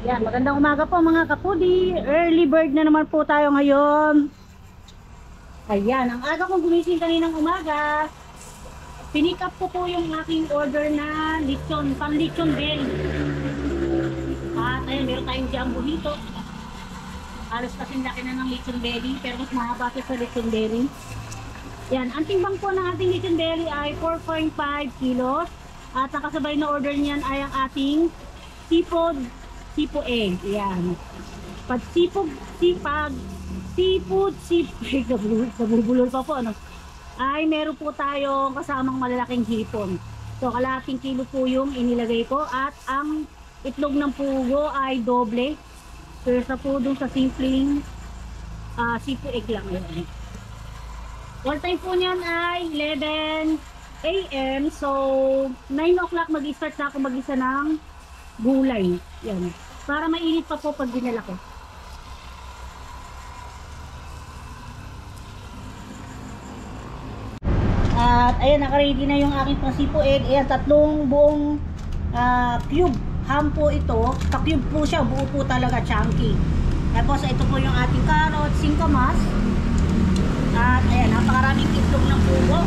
Yan, magandang umaga po mga kapudi. Early bird na naman po tayo ngayon. Ayan, ang aga kong gumising kaninang umaga. Pinick up ko po yung aking order na lechon, pang lechon belly. At ayan, meron tayong jambuhito. Halos kasing laki na ng lechon belly, pero mas mahaba siya sa lechon belly. Yan, ang timbang po ng ating lechon belly ay 4.5 kilos. At nakasabay na order niyan ay ang ating sipo egg. Yan. Pag seafood, nabubulol pa po, ano? Ay meron po tayong kasamang malalaking hipon. So, kalahating kilo po yung inilagay ko. At ang itlog ng pugo ay doble. Kesa po dun sa simpleng sipo egg lang. Yun. All time po niyan ay 11 AM. So, 9 o'clock mag-start na ako mag-isa ng gulay. Yan. Para mainit pa po pag dinala ko. At ayan, naka-ready na yung aking pasipo egg. Ayan, tatlong buong cube ham po ito. Pa-cube po siya, buo po talaga, chunky. Tapos ito po yung ating carrot, singkamas. At ayan, napakaraming itlog ng pugo.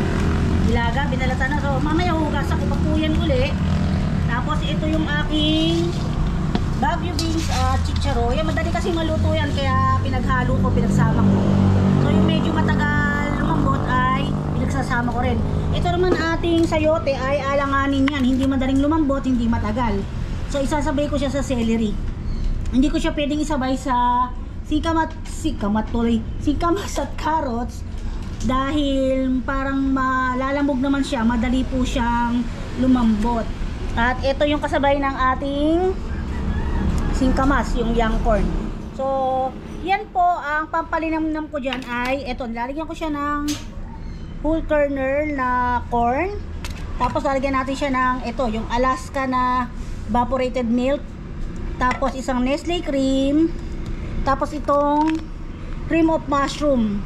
Ilaga, binalatan na. So, mamaya hugas ako pa po yan uli. Tapos ito yung aking Baguio beans at chicharo. Yan, madali kasi maluto yan, kaya pinaghalo ko, pinagsama ko. So yung medyo matagal lumambot ay pinagsasama ko rin. Ito naman ating sayote ay alanganin yan. Hindi madaling lumambot, hindi matagal. So isasabay ko siya sa celery. Hindi ko siya pwedeng isabay sa sikamas at carrots dahil parang malalamog naman siya, madali po siyang lumambot. At ito yung kasabay ng ating singkamas, yung young corn. So, yan po ang pampalinamnam ko dyan ay ito, lalagyan ko siya ng whole kernel na corn. Tapos lalagyan natin siya ng ito, yung Alaska na evaporated milk. Tapos isang Nestle cream. Tapos itong cream of mushroom.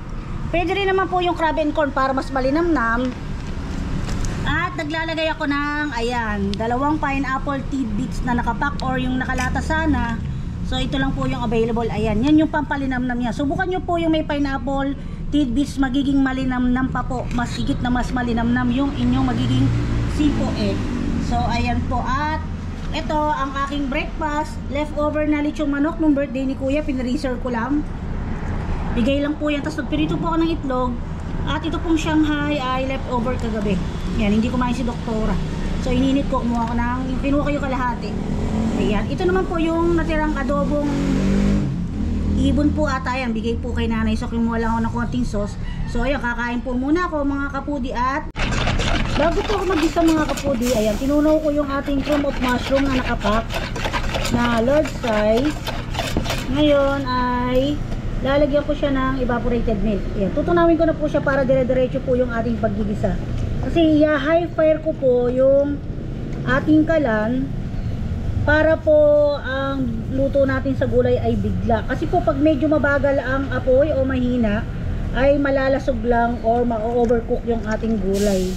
Pwede rin naman po yung crab and corn para mas malinamnam. At naglalagay ako ng ayan, 2 pineapple tidbits na nakapack or yung nakalata sana. So ito lang po yung available. Ayan, yan yung pampalinamnam niya. Subukan nyo po yung may pineapple tidbits, magiging malinamnam pa po. Mas higit na mas malinamnam yung inyong magiging sipo egg. So ayan po. At ito ang aking breakfast. Leftover na lechong manok nung birthday ni kuya, pinreserve ko lang. Bigay lang po yan. Tapos nagpirito po ako ng itlog. At ito pong Shanghai ay leftover kagabi. Yan, hindi kumain si doktora. So ininit ko, kumuha ko ng, pinuha ko yung kalahati. Ayan, ito naman po yung natirang adobong ibon po ata yan. Bigay po kay nanay. So kumuha lang ako ng konting sauce. So ayan, kakain po muna ako mga kapudi. At bago po ako mag-isa mga kapudi, ayan, tinunaw ko yung ating cream of mushroom na nakapack na large size. Ngayon ay lalagyan ko siya ng evaporated milk. Ayan, tutunawin ko na po siya para dire-diretso po yung ating paggigisa. Kasi high fire ko po yung ating kalan para po ang luto natin sa gulay ay bigla. Kasi po pag medyo mabagal ang apoy o mahina ay malalasog lang or ma-overcook yung ating gulay.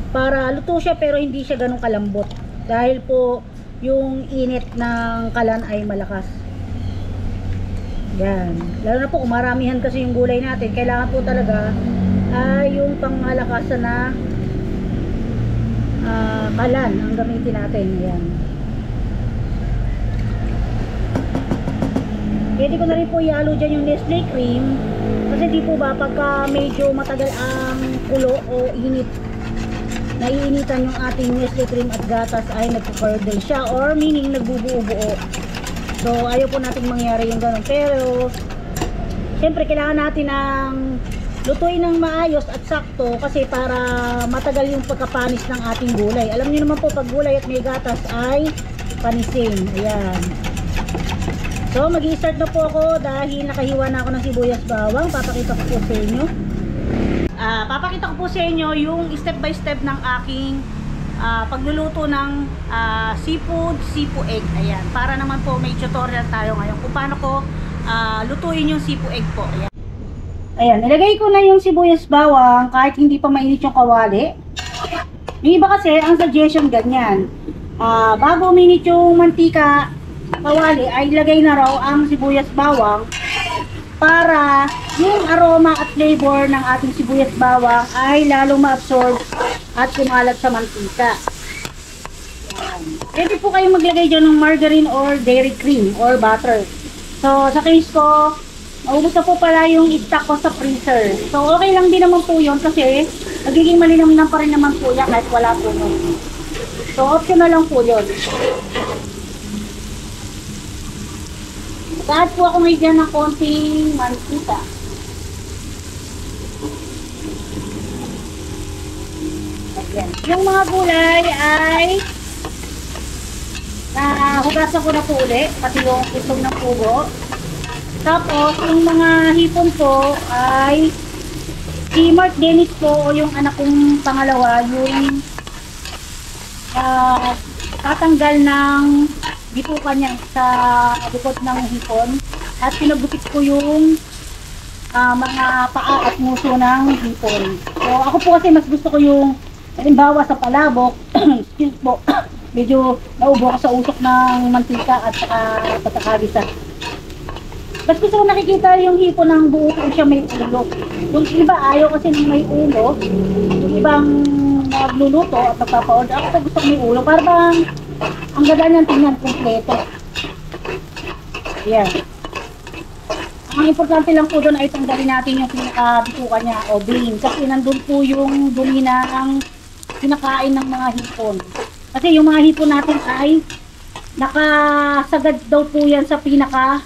Para luto siya pero hindi siya ganun kalambot. Dahil po yung init ng kalan ay malakas. Yan. Lalo na po umaramihan kasi yung gulay natin. Kailangan po talaga ay yung pangmalakasan na kalan ang gamitin natin. Yan. Pwede ko na rin po ihalo dyan yung Nestle cream. Kasi di po ba pagka medyo matagal ang kulo o init, naiinitan yung ating Nestle cream at gatas ay nagpo-curdle siya or meaning nagbubuo-buo. So ayaw po natin mangyari yung ganun. Pero syempre kailangan natin ng lutuin ng maayos at sakto kasi para matagal yung pagkapanis ng ating gulay. Alam niyo naman po pag gulay at may gatas ay panisin. Ayan. So mag-i-start na po ako dahil nakahiwa na ako ng sibuyas bawang. Papakita ko po sa inyo. Papakita ko po sa inyo yung step by step ng aking pagluluto ng sipo egg. Ayan. Para naman po may tutorial tayo ngayon kung paano ko lutuin yung sipo egg po. Ayan. Ayan, nilagay ko na yung sibuyas bawang kahit hindi pa mainit yung kawali. Yung iba kasi, ang suggestion ganyan. Bago uminit yung mantika, kawali ay ilagay na raw ang sibuyas bawang para yung aroma at flavor ng ating sibuyas bawang ay lalong ma-absorb at kumalat sa mantika. Pwede po kayong maglagay dyan ng margarine or dairy cream or butter. So, sa case ko, maubos na po pala yung stock ko sa freezer. So, okay lang din naman po yun kasi magiging malinamnam pa rin naman po yan kahit wala po nun. So, optional lang po yun. Mag-add po ako ngayon dyan ng konting mantika. Ayan. Yung mga gulay ay hugasan ko na po ulit, pati yung itlog ng pugo. Tapos, yung mga hipon po ay si Mark Dennis po o yung anak kong pangalawa, yung tatanggal ng bitukan niya sa bukod ng hipon at pinagupit ko yung mga paa at nguso ng hipon. So, ako po kasi mas gusto ko yung halimbawa sa palabok, excuse po, medyo naubo ako sa usok ng mantika at patakagisa. Mas gusto ko nakikita yung hipon ng buo kung siya may ulo. Yung iba ayaw kasi ng may ulo. Yung ibang nagluluto at nagpapaorder, ako gusto ko may ulo. Para bang ang ganda niyang tingnan kompleto. Yan. Ang importante lang po doon ay tanggalin natin yung pinakabitukan niya o brain. Kasi nandun po yung dumi ng pinakain ng mga hipon. Kasi yung mga hipon natin ay nakasagad daw po yan sa pinaka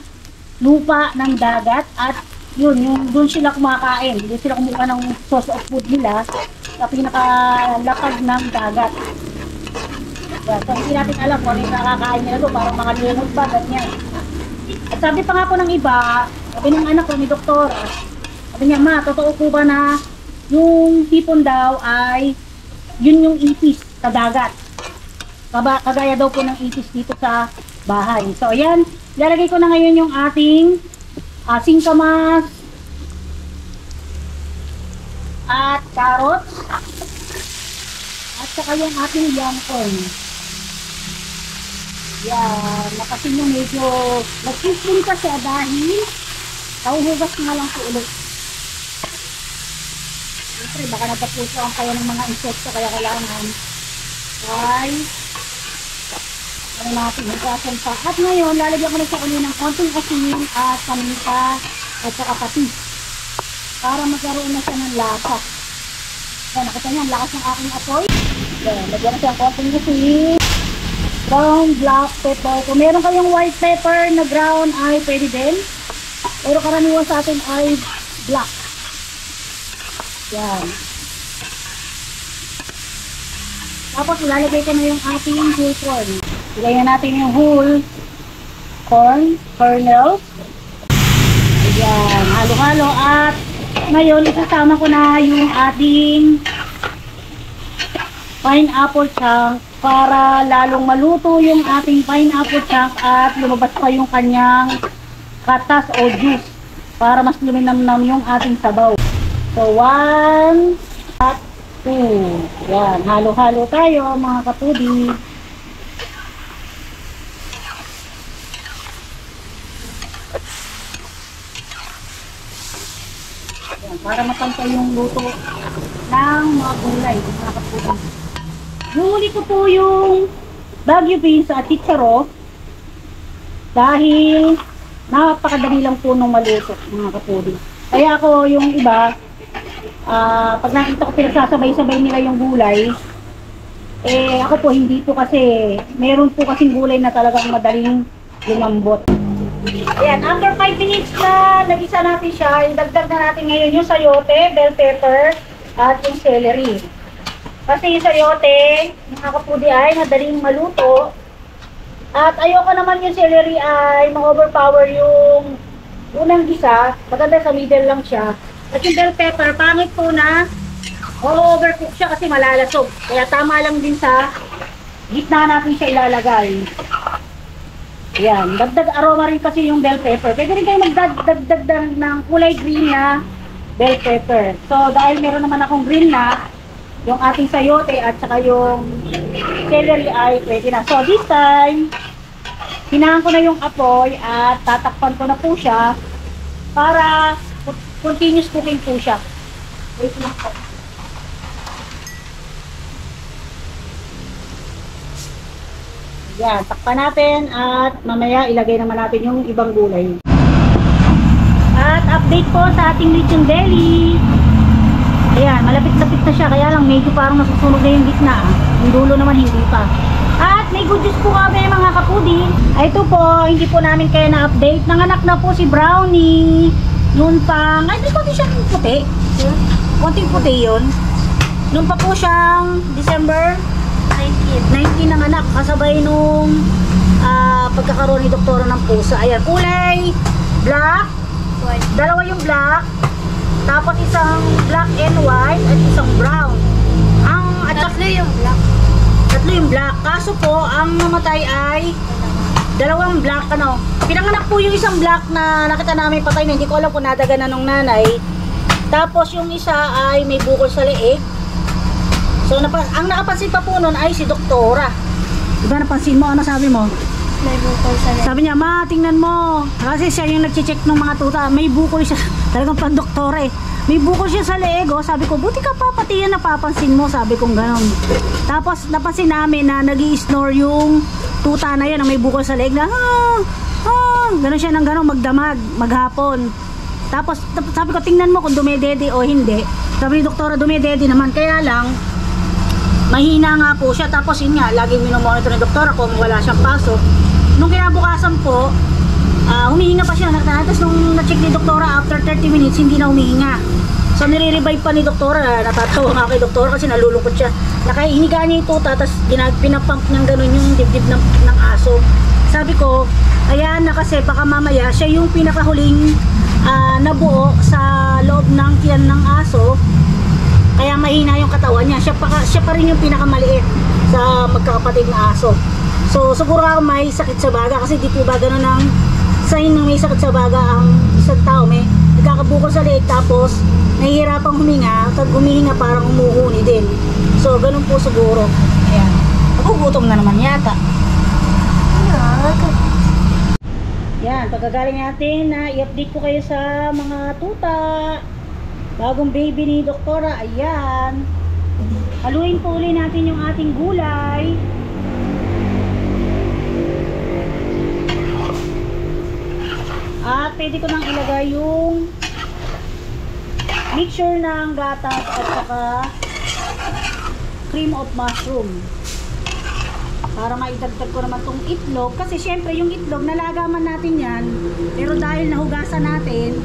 lupa ng dagat at yun, yung doon sila kumakain. Doon sila kumuha ng source of food nila sa pinakalakag ng dagat. Yeah, so hindi natin alam kung ano yung nakakain nila doon, parang mga limot ba, ganyan. At sabi pa nga po ng iba, sabi ng anak ko, ni doktor, sabi niya, ma, totoo po ba na yung hipon daw ay yun yung ipis sa dagat? Kagaya daw po ng ipis dito sa bahay. So, ayan. Ilalagay ko na ngayon yung ating singkamas at carrots at saka yung ating yangkon. Yan. Kasi yung medyo nag-sisling pa siya dahil kauhugas nga lang po ulit. Siyempre, baka nagpapuso ang kaya ng mga insekto kaya kailangan ay natin hugasan pa. At ngayon, lalagyan ko na sa kanina ng konting asin at paminta at saka patis para magkaroon na siya ng lasa. Yan, nakita niya ang lakas ng aking apoy. Yan, lagyan na siya ng konting asin, brown, black pepper. Kung meron kayong white pepper na brown ay pwede din. Pero karaniwan sa atin ay black. Yan. Tapos ilalagay ko na yung ating whole corn. Ilagay na natin yung whole corn, kernels. Ayan, halo-halo. At ngayon, isasama ko na yung ating pineapple chunk para lalong maluto yung ating pineapple chunk at lumabas pa yung kanyang katas o juice para mas luminamnam yung ating sabaw. So, 1 at 2. Yan, halo-halo tayo mga kapudi. Yan, para mapantay yung luto ng mga gulay, mga kapudi. Huli ko po yung Baguio beans at chicharo dahil napakadali lang po nung maluto, mga kapudi. Kaya ako yung iba, pag nakita ko pinagsasabay-sabay nila yung gulay, eh ako po hindi po kasi, meron po kasing gulay na talagang madaling lumambot. Ayan, after 5 minutes na nagisa natin siya, idagdag na natin ngayon yung sayote, bell pepper, at yung celery. Kasi yung sayote, mga kapudi ay madaling maluto. At ayoko naman yung celery ay ma-overpower yung unang gisa. Maganda sa middle lang siya. At yung bell pepper, pangit po na overcook siya kasi malalasog. Kaya tama lang din sa gitna natin siya ilalagay. Ayan, dagdag aroma rin kasi yung bell pepper. Pwede rin kayo magdagdag ng kulay green na bell pepper. So dahil meron naman akong green na, yung ating sayote at saka yung celery ay pwede na. So this time, Hinahan ko na yung apoy at tatakpan ko na po siya para continuous cooking po siya. Wait lang po. Yan, takpan natin at mamaya ilagay naman natin yung ibang gulay. At update po sa ating lechon belly. Ayan, malapit-lapit na siya, kaya lang medyo parang nasusunog na yung gitna. Yung dulo naman hindi pa. At may good news po kami mga kapudi. Ito po, hindi po namin kaya na-update. Nanganak na po si Brownie. Noon pang, ay, konti siyang puti. Konting puti yun. Noon pa po siyang December 19 ng anak, kasabay nung pagkakaroon ni doktora ng pusa. Ayan, kulay black, dalawa yung black, tapos isang black and white at isang brown. Tatlo yung black. Kaso po, ang namatay ay dalawang black, pinanganak po yung isang black na nakita namin patay na, hindi ko alam kung nadaga na nung nanay. Tapos yung isa ay may bukol sa leeg. So, ang nakapansin pa po nun ay si doktora. Diba napansin mo? Ano sabi mo? May bukol sa leeg. Sabi niya, ma, tingnan mo. Kasi siya yung nag-check ng mga tuta. May bukol siya. Talagang pang doktora eh. May bukol siya sa leeg. Oh. Sabi ko, buti ka pa, pati yan napapansin mo. Sabi kong gano'n. Tapos, napansin namin na nag-i-snore yung tuta na yan na may bukol sa leeg na, gano'n siya ng gano'n, magdamag, maghapon. Tapos, sabi ko, tingnan mo kung dumedede o hindi. Sabi ni doktora, dumedede naman. Kaya lang, mahina nga po siya. Tapos yun nga, laging minomonitor ni doktora kung wala siyang pasok. Nung kinabukasan po, humihinga pa siya. Tapos nung na-check ni doktora, after 30 minutes, hindi na humihinga. So nire-revive pa ni doktora. Natatawa nga kay doktora kasi nalulungkot siya. Hiniga niya yung tuta, tapos pinapump niyang ganun yung dibdib ng aso. Sabi ko, ayan na kasi baka mamaya siya yung pinakahuling nabuo sa loob ng tiyan ng aso. Kaya mahina yung katawan niya. Siya pa rin yung pinakamaliit sa magkakapatid na aso. So siguro ako may sakit sa baga kasi di po ba gano'n ang sign na may sakit sa baga ang isang tao. May nagkakabukol sa leeg tapos nahihirapang huminga. Pag humihinga parang umuhuni din. So ganun po siguro. Ayan. Nagugutom na naman yata. Yan. Pagkagaling natin na i-update ko kayo sa mga tuta. Bagong baby ni doktora, ayan. Haluin po ulit natin yung ating gulay. At pwede ko nang ilagay yung mixture ng gatas at saka cream of mushroom. Para maidagdag ko naman tong itlog. Kasi syempre yung itlog, nalagaman natin yan. Pero dahil nahugasan natin,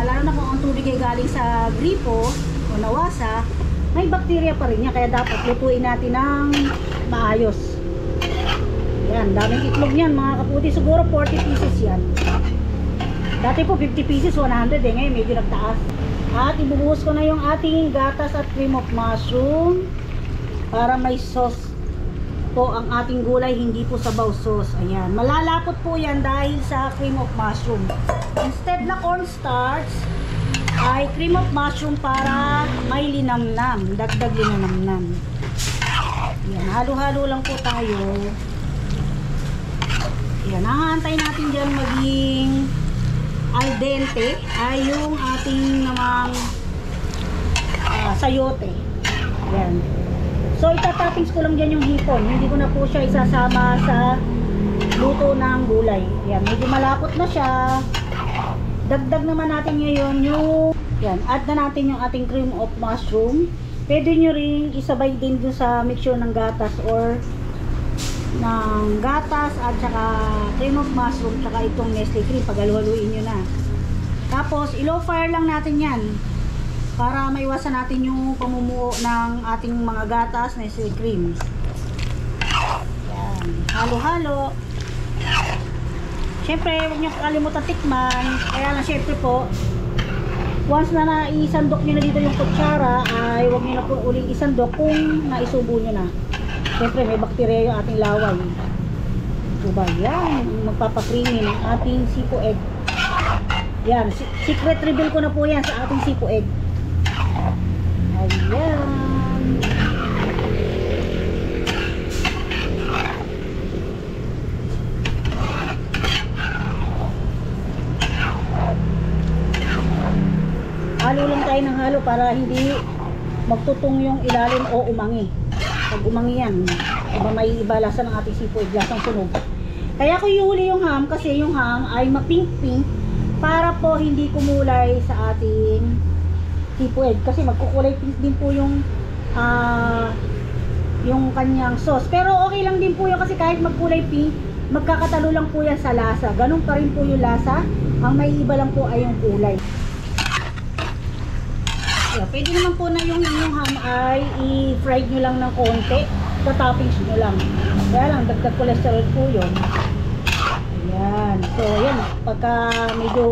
lalo na kung ang tubig ay galing sa gripo o nawasa, may bakterya pa rin niya. Kaya dapat lutuin natin ng maayos. Yan, daming itlog niyan mga kaputi. Siguro 40 pieces yan. Dati po 50 pieces, 100 ngayon medyo nagtaas. At ibubuhos ko na yung ating gatas at cream of mushroom para may sauce po ang ating gulay, hindi po sabaw sauce. Ayan, malalapot po yan dahil sa cream of mushroom. Instead na cornstarch ay cream of mushroom para may linamnam, dagdag linamnam. Ayan, halo-halo lang po tayo. Ayan, haantay natin dyan maging al dente ay yung ating namang sayote. Ayan. So itatoppings ko lang dyan yung hipon. Hindi ko na po siya isasama sa luto ng gulay. Ayan, medyo malapot na siya. Dagdag naman natin ngayon yung, yan, add na natin yung ating cream of mushroom. Pwede nyo rin isabay din dun sa mixture ng gatas or ng gatas at saka cream of mushroom saka itong Nestle cream. Paghaluhaluin nyo na. Tapos i-low fire lang natin yan para maiwasan natin yung pamumuo ng ating mga gatas na Nestle cream. Yan. Halo-halo. Siyempre, huwag nyo kalimutan tikman. Kaya lang siyempre po, once na naisandok nyo na dito yung kutsara, ay huwag nyo na po uling isandok kung naisubo nyo na. Siyempre, may bakterya yung ating laway. Diba? Yan. Magpapakreamy ng ating sipo egg. Yan. Secret reveal ko na po yan sa ating sipo egg. Ayan. tayo ng halo para hindi magtutong yung ilalim o umangi. Pag umangi yan, may iba lasa ng ating seafood, lasang sunog. Kaya ko ihuli yung ham kasi yung ham ay mapink-pink para po hindi kumulay sa ating seafood. Kasi magkukulay pink din po yung kanyang sauce. Pero okay lang din po yun kasi kahit magkulay pink, magkakatalo lang po yan sa lasa. Ganun pa rin po yung lasa. Ang may iba lang po ay yung kulay. Yeah, pwede naman po na yung inyong ham ay i-fried nyo lang ng konti. Toppings nyo lang. Kaya lang, dagdag cholesterol po yun. Ayan. So, ayan. Pagka medyo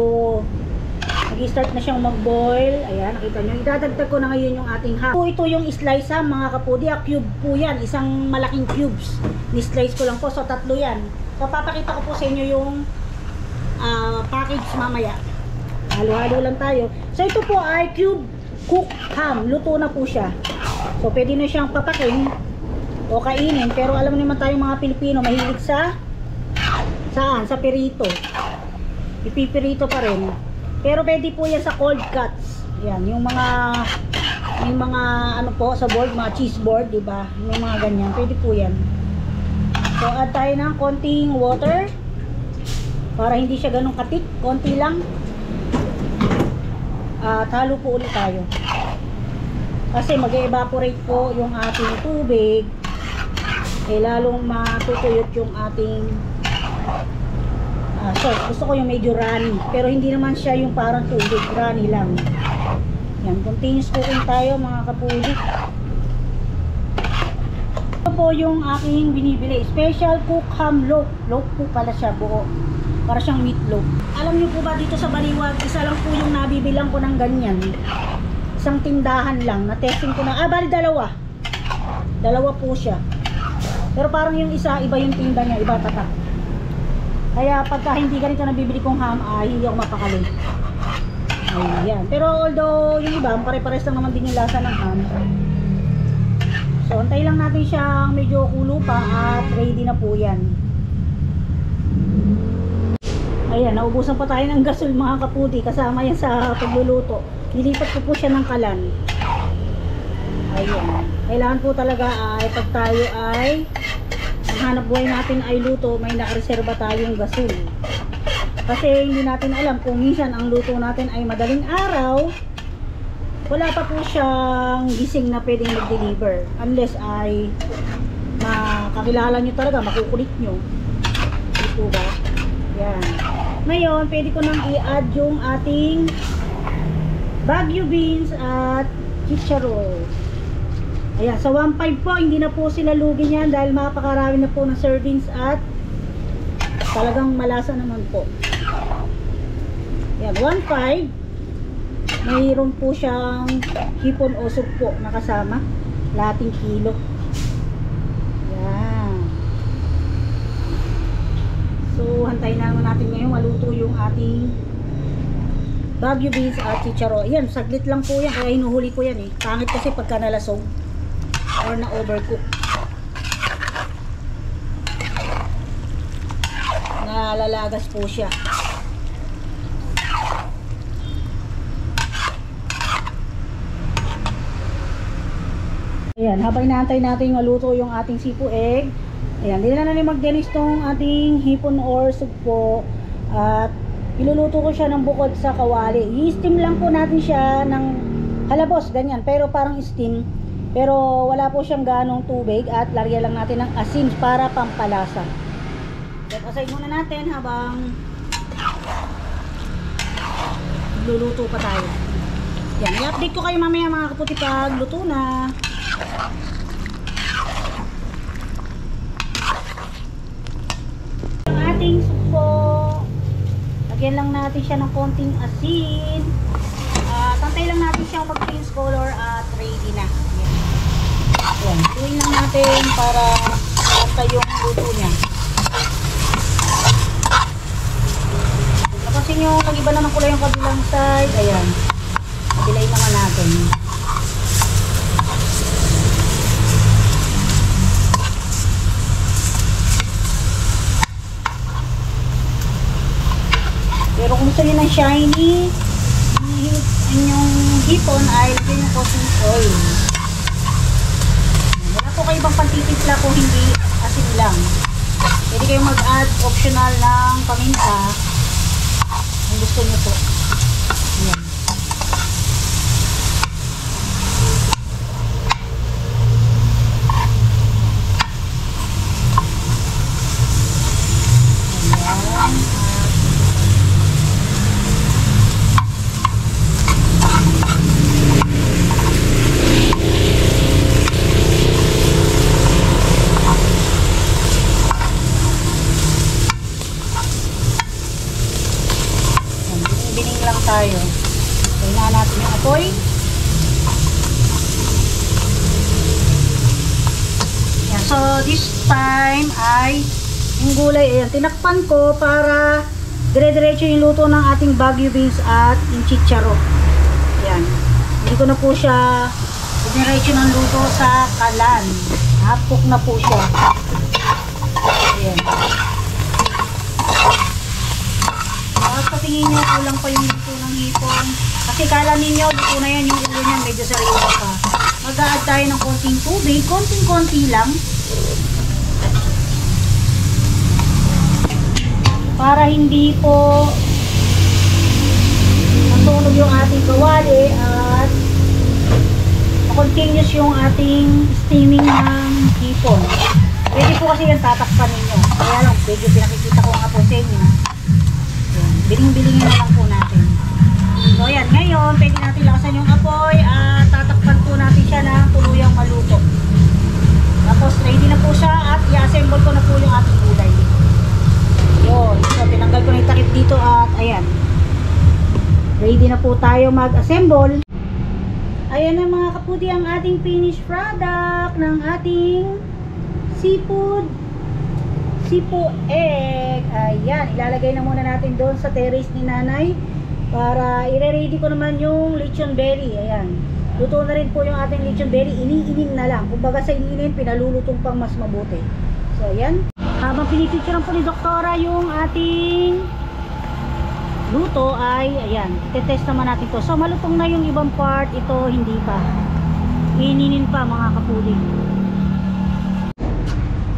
nag-start na siyang mag-boil, ayan, nakita nyo. Idadagdag ko na ngayon yung ating ham. So, ito yung slice ham, mga kapudi. Cube po yan. Isang malaking cubes. Ni-slice ko lang po. So, 3 yan. So, papakita ko po sa inyo yung package mamaya. Halo-halo lang tayo. So, ito po ay cube cooked ham. Luto na po siya. So, pwede na siyang papakin o kainin. Pero alam naman tayo mga Pilipino, mahilig sa saan? Sa pirito. Ipipirito pa rin. Pero pwede po yan sa cold cuts. Yan, yung mga ano po sa board, mga cheese board, di ba? May mga ganyan. Pwede po yan. So, add tayo ng konting water para hindi siya ganun katik. Konti lang. At halo po ulit tayo. Kasi mag-evaporate po yung ating tubig. Lalong matutuyot yung ating sauce. Gusto ko yung medyo runny. Pero hindi naman siya yung parang tubig. Runny lang. Yan. Continuous cooking tayo mga kapuli. Ito po yung aking binibili. Special cook ham loaf. Loaf po pala siya buo. Para siyang meatloaf. Alam niyo po ba dito sa Baliwag, isa lang po yung nabibilang ko ng ganyan. Isang tindahan lang. Na-testing ko na. Bali dalawa. Dalawa po siya. Pero parang yung isa, iba yung tinda niya. Iba tatak. Kaya pagka hindi ganito nabibili kong ham, hindi ako mapakali. Ayan. Pero although yung iba, pare-pares lang naman din yung lasa ng ham. So, antay lang natin siyang medyo kulo pa at ready na po yan. Ayan, naubusan pa tayo ng gasol mga kapudi. Kasama yan sa pagluluto. Nilipat ko po siya ng kalan. Ayan. Kailangan po talaga ay pag tayo ay ang hanap buhay natin ay luto, may nakareserba tayong gasol. Kasi hindi natin alam kung minsan ang luto natin ay madaling araw, wala pa po siyang gising na pwedeng mag-deliver. Unless ay makakilala nyo talaga, makukulit nyo. Ito ba? Yan. Ngayon, pwede ko nang i-add yung ating Baguio beans at chicharon. Ayan, sa 1.5 po, hindi na po sila lugi niyan dahil mapakarami na po ng servings at talagang malasa naman po. Ayan, 1.5. Mayroon po siyang hipon o sugpo na kasama. Lating kilo. Ayan. So, hantayin naman natin ngayon maluto yung ating Baguio beans at chicharon. Yan, saglit lang po yan. Kaya hinuhuli ko yan eh. Pangit kasi pagka nalasog or na overcook. Nalalagas po siya. Ayan, habang inaantay natin maluto yung ating sipo egg. Ayan, hindi na natin mag-denis tong ating hipon or sugpo. At iluluto ko siya ng bukod sa kawali. I-steam lang po natin siya ng halabos, ganyan. Pero parang steam. Pero wala po siyang ganong tubig. At lagyan lang natin ng asin para pampalasa. Set aside muna natin habang luluto pa tayo. Yan, i-update ko kayo mamaya mga kaputi pag luto na. Ang ating sugpo, lagyan lang natin siya ng konting asin. Tantay lang natin siya mag-change color at ready na. Ayan, tuwin lang natin para tantay yung luto niya. Napansin nyo, nag-iba na ng kulay yung kabilang side. Ayan, kabilay naman natin. Pero kung gusto nyo ng shiny, yung hipon ay lagyan yung konting oil. Wala po kayo ibang pantitimpla kung hindi asin lang. Pwede kayong mag-add optional ng paminta kung gusto nyo po. Ayan. Bining lang tayo. Kailangan natin yung apoy. Yan. So, this time ay yung gulay. Ayan, tinakpan ko para dire-diretso yung luto ng ating Baguio beans at yung chicharo. Yan. Hindi ko na po siya diretso ng luto sa kalan. Hapok na po siya. Ayan. Patingin nyo, kulang pa yung luto ng hipon. Kasi kala ninyo, luto na yan, yung ulo niyan, medyo sariwa pa. Mag-a-add tayo ng konting tubig, konting-konti lang. Para hindi po matunog yung ating kawali at continuous yung ating steaming ng hipon. Pwede po kasi yung tatakpan ninyo. Kaya lang, medyo pinakikita ko nga po sa inyo. Biling-bilingin na lang po natin. So ayan, ngayon pwede natin lakasan yung apoy at tatakpan po natin siya na tuluyang maluto. Tapos ready na po siya at i-assemble ko na po yung ating gulay. Yun, so tinanggal ko na yung takip dito at ayan. Ready na po tayo mag-assemble. Ayan na mga kapudi ang ating finished product ng ating seafood sipo egg. Ayan, ilalagay na muna natin doon sa terrace ni nanay para i-ready ko naman yung lechon belly. Ayan, luto na rin po yung ating lechon belly. Iniinin na lang, kumbaga sa iniinin pinalulutong pang mas mabuti. So ayan, habang pinipicturean po ni doktora yung ating luto ay ayan, test naman natin to. So malutong na yung ibang part, ito hindi pa, ininin pa mga kapudi.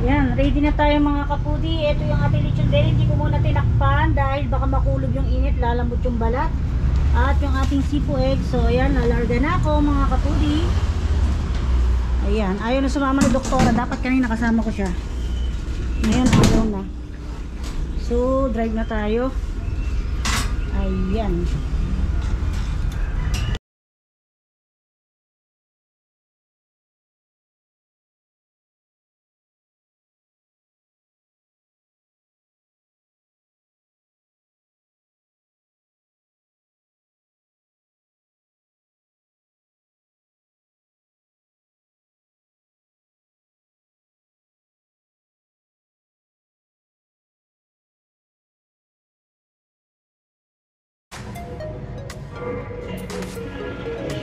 Yan, ready na tayo mga kapudi. Ito yung ating lechon belly. Hindi ko muna tinakpan dahil baka makulog yung init, lalambot yung balat. At yung ating sipo egg. So ayan, nalarga na ako mga kapudi. Ayan, ayaw na sumama ni doktora. Dapat kanina kasama ko siya. Ngayon, ayaw na. So, drive na tayo. Ayan.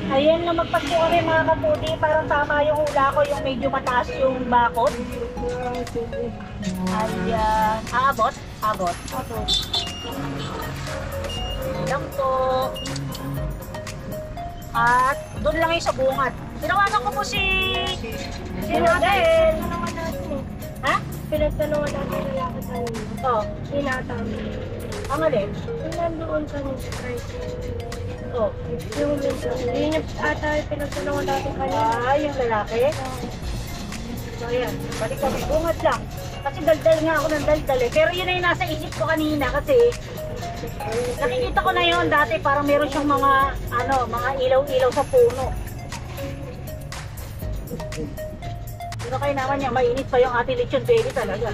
Ayan, lumagpas po kami mga kapudi. Parang tama yung hula ko, yung medyo mataas yung bakod. Ayan. Aabot? Abot. Lang po. At doon lang yung sa bungat. Tinawagan ko po si Nadel. Ha? Pinagtanungan natin yung lalaki sa inyo. Oo. Hinatang. Ang alin? Yung nandoon kami sa Christ. Oo. Yung minsan. Yun yung ata pinagtanungan natin kanina. Yung lalaki? So ayan, balik kami. Bungad lang. Kasi daldal nga ako ng daldal eh. Pero yun na yung nasa isip ko kanina kasi nakikita ko na yun dati parang meron siyang mga mga ilaw-ilaw sa puno. Pero kayo naman niya, mainit pa yung ating lechon belly talaga.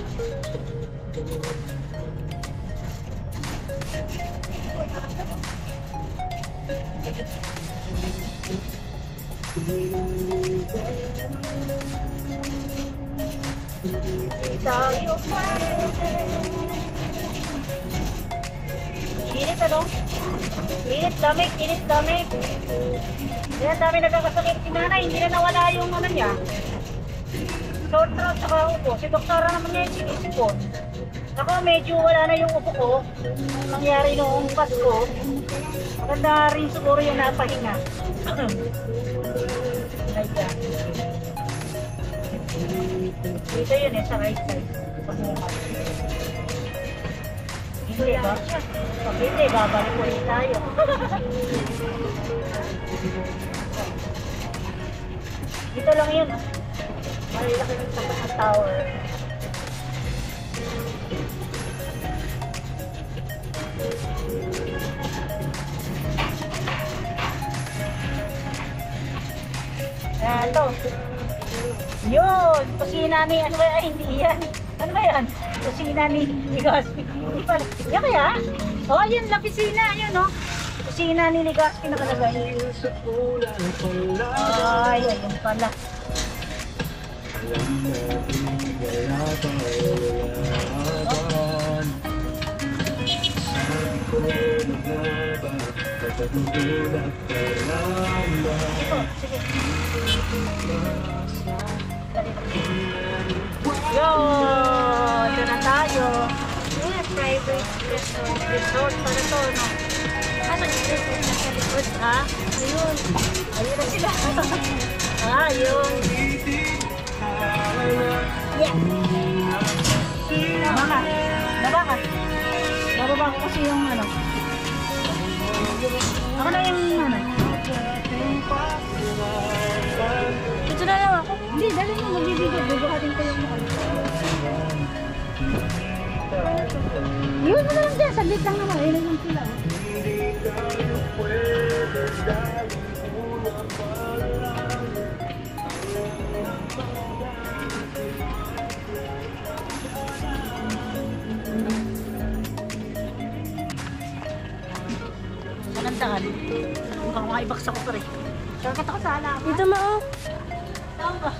Tayo init ano? Init damig, init damig. Kaya dami nagkakasakit si nanay, hindi na nawala yung ano niya. Short throat saka upo. Si doktora naman niya yung sinisipon. Ako medyo wala na yung upo ko. Ang nangyari noong Pasko. Maganda rin siguro yung napahinga. Like that. Dito yun eh, sa right side. Hindi ba? Pag hindi, babalik ulit tayo. Dito lang yun. Malaki ng tapat ng tower. Ito. Yun. Kusina ni, ano ba? Ay, hindi yan. Ano ba yan? Kusina ni Ligaspi. Hindi pala. Yan kaya? Oh, yun. La piscina. Yun, no? Kusina ni Ligaspi nakalagay. Ay, ayun pala. Ito, sige. Yo! Ito na tayo. Private resort. Resort pala to, no? Ano yung resort na sa likod? Ha? Ayun. Ayun na sila. Ayun. Yeah. Baba ka. Baba ka. Bababa ko kasi yung ano. Ako na yung ano. Ito na lang ako. Hindi, dali mo magbibigay. Bubuhatin ko yung mukha. Yun mo na lang dyan. Saglit lang naman. Ayun lang sila. Sanandaan. Mukhang makaibaksa ko pa rin. Shortcut ako sa alam. Dito mo. Saan ba?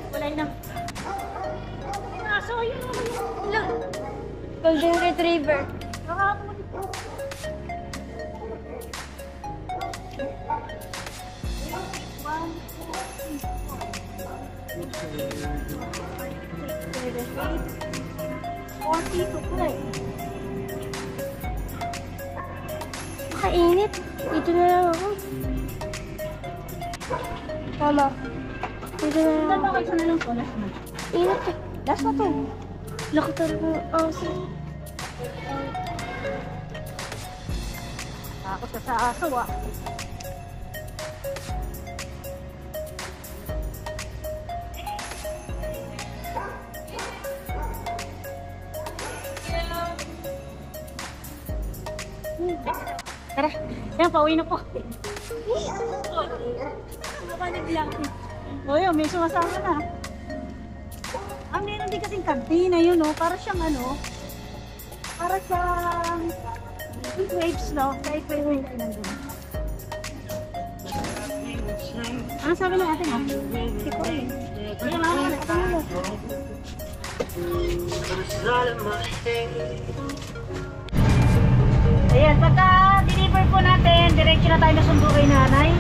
Wala na. Aso, yun naman. Golden Retriever. Nakakapun. Makainit. Dito na lang ako. Mama. Dito na lang Saan ba ako. kayo na lang po? Last na. Init eh. Last na to. Laki talaga ng aso. Takot ka sa aso ah. Tara, yan, pauwi na po. Mapanig lang. O yun, may sumasama na. Ang meron din kasing kantina yun, no? Para siyang ano, para siyang heat waves, no? Sa equator na nandun. Ano sabi ng atin, ha? Hindi ko eh. Ayun, ako. Ayan, pagka deliver po natin, diretso na tayo na sundo kay nanay.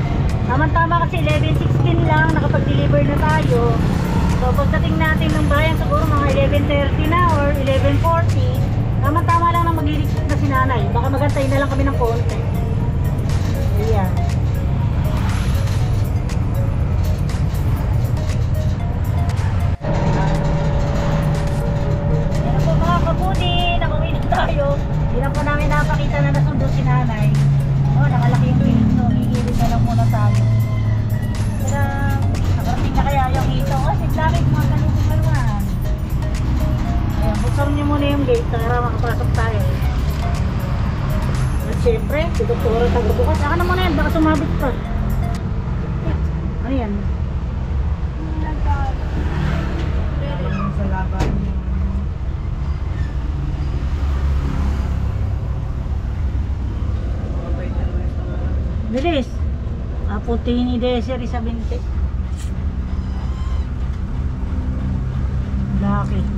Tama-tama kasi 11:16 lang, nakapag-deliver na tayo. So pagdating natin ng bayan siguro mga 11:30 na or 11:40, tama-tama lang na magliligpit na si nanay. Baka magantay na lang kami ng konti. Ayan. Ayan po mga kabudi, nakauwi na tayo. Hindi na po namin napakita na nasundo si nanay. Oh, nakalaki yung bill. So, gigilid na lang muna tayo. Pero, nakarating na kaya yung hito. Kasi bakit mga ganito naman. Ayan, buksan niyo muna yung gate para makapasok tayo. At syempre, si Doktora tagabukas. Saka na muna yan, baka sumabit pa. Ayan. Sa laban. Bilis. Aputi ni Desiree sa binti. Laki.